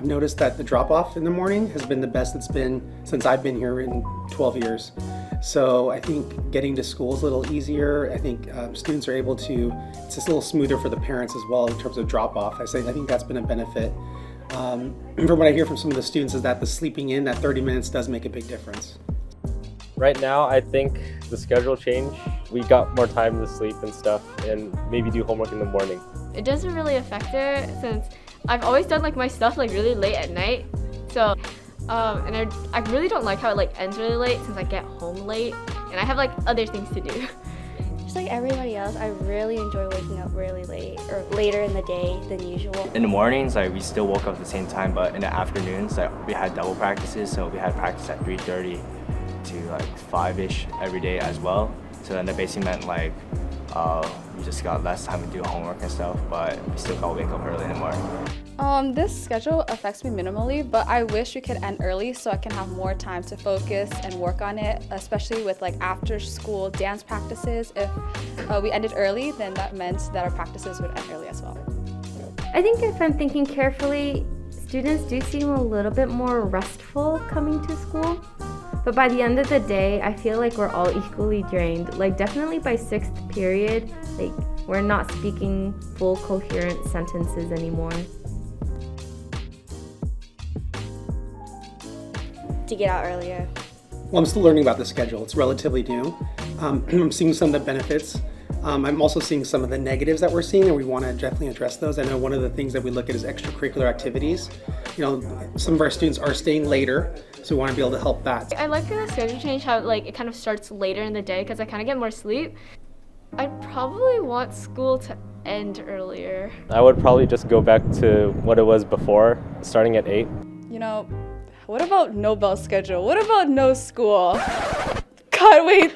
I've noticed that the drop-off in the morning has been the best it's been since I've been here in 12 years. So I think getting to school is a little easier. I think students are able to, it's just a little smoother for the parents as well in terms of drop-off. I think that's been a benefit. From what I hear from some of the students is that the sleeping in, that 30 minutes does make a big difference. Right now, I think the schedule changed. We got more time to sleep and stuff and maybe do homework in the morning. It doesn't really affect her since I've always done like my stuff like really late at night. So, and I really don't like how it like ends really late since I get home late and I have like other things to do. Just like everybody else, I really enjoy waking up really late or later in the day than usual. In the mornings, we still woke up at the same time, but in the afternoons, we had double practices, so we had practice at 3:30 to 5-ish every day as well. So then that basically meant we just got less time to do homework and stuff, but we still gotta wake up early in the morning. This schedule affects me minimally, but I wish we could end early so I can have more time to focus and work on it, especially with after school dance practices. If we ended early, then that meant that our practices would end early as well. I think if I'm thinking carefully, students do seem a little bit more restful coming to school. But by the end of the day, I feel like we're all equally drained. Definitely by 6th period, we're not speaking full coherent sentences anymore. To get out earlier. Well, I'm still learning about the schedule. It's relatively new. I'm seeing some of the benefits. I'm also seeing some of the negatives that we're seeing, and we want to definitely address those. I know one of the things that we look at is extracurricular activities. Some of our students are staying later, so we want to be able to help that. I like the schedule change, how it kind of starts later in the day because I kind of get more sleep. I'd probably want school to end earlier. I would probably just go back to what it was before, starting at 8. What about no bell schedule? What about no school? God, wait.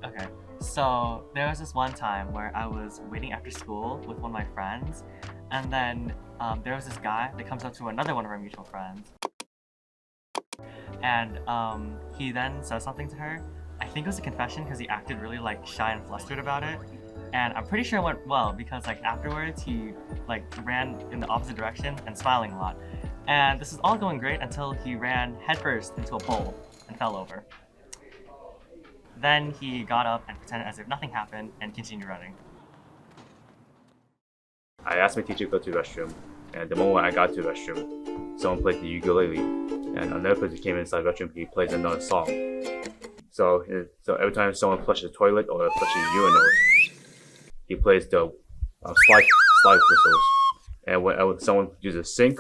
Okay, so there was this one time where I was waiting after school with one of my friends, and then there was this guy that comes up to another one of our mutual friends, and he then says something to her. I think it was a confession because he acted really shy and flustered about it, and I'm pretty sure it went well because afterwards he ran in the opposite direction and smiling a lot, and this is all going great until he ran headfirst into a pole and fell over. Then he got up and pretended as if nothing happened and continued running. I asked my teacher to go to the restroom, and the moment I got to the restroom, someone played the ukulele, and another person came inside the restroom, he plays another song. So every time someone flushes the toilet or flushes urinals, he plays the slide whistles. And when someone uses a sink,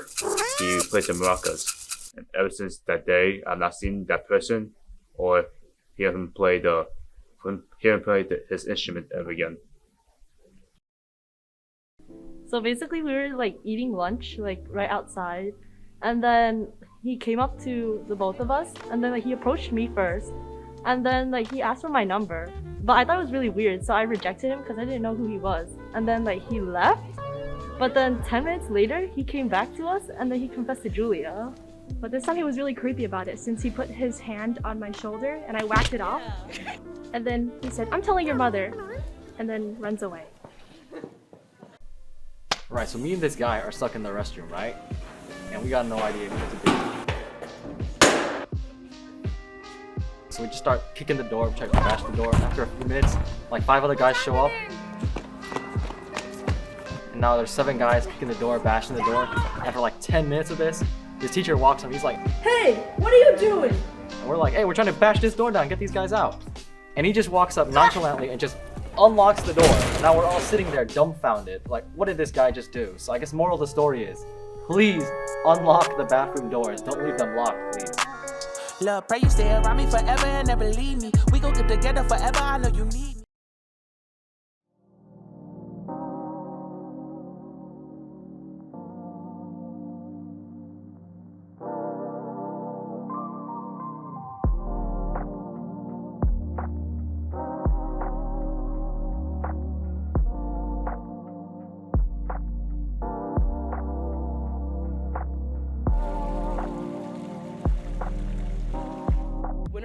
he plays the maracas. And ever since that day, I've not seen that person or hear him play his instrument ever again. So basically we were eating lunch right outside, and then he came up to the both of us, and then he approached me first, and then he asked for my number, but I thought it was really weird, so I rejected him because I didn't know who he was. And then he left, but then 10 minutes later he came back to us, and then he confessed to Julia. But this time he was really creepy about it since he put his hand on my shoulder and I whacked it off. And then he said, "I'm telling your mother," and then runs away. Right, so me and this guy are stuck in the restroom, right? And we got no idea what to do. So we just start kicking the door, try to bash the door. After a few minutes, 5 other guys show up. And now there's 7 guys kicking the door, bashing the door. After 10 minutes of this, his teacher walks up, he's like, "Hey, what are you doing?" And we're like, "Hey, we're trying to bash this door down, get these guys out." And he just walks up nonchalantly and just unlocks the door. Now we're all sitting there dumbfounded, what did this guy just do? So I guess moral of the story is, please unlock the bathroom doors. Don't leave them locked, please. Love, pray you stay around me forever and never leave me. We gon' get together forever, I know you need me.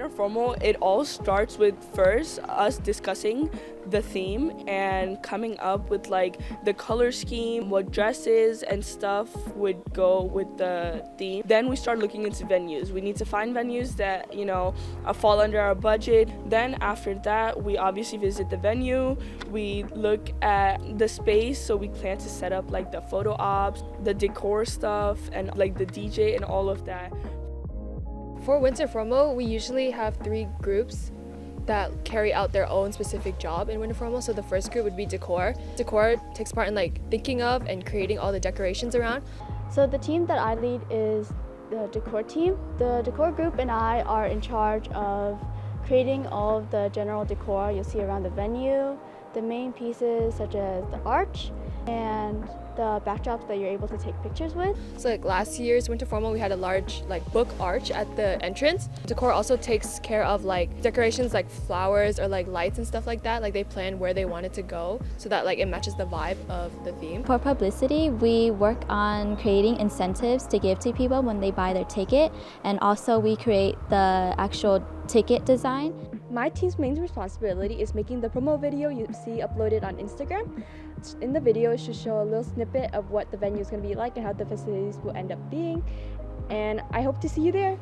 Winter formal, it all starts with first us discussing the theme and coming up with like the color scheme, what dresses and stuff would go with the theme. Then we start looking into venues. We need to find venues that, you know, fall under our budget. Then after that, we obviously visit the venue. We look at the space, so we plan to set up like the photo ops, the decor stuff, and like the DJ and all of that. For Winter Formal, we usually have 3 groups that carry out their own specific job in Winter Formal. So the first group would be decor. Decor takes part in like thinking of and creating all the decorations around. So the team that I lead is the decor team. The decor group and I are in charge of creating all of the general decor you'll see around the venue, the main pieces such as the arch and the backdrops that you're able to take pictures with. So like last year's Winter Formal, we had a large like book arch at the entrance. Decor also takes care of like decorations like flowers or like lights and stuff like that. Like they plan where they want it to go so that like it matches the vibe of the theme. For publicity, we work on creating incentives to give to people when they buy their ticket, and also we create the actual ticket design. My team's main responsibility is making the promo video you see uploaded on Instagram. In the video, it should show a little snippet of what the venue is going to be like and how the facilities will end up being. And I hope to see you there.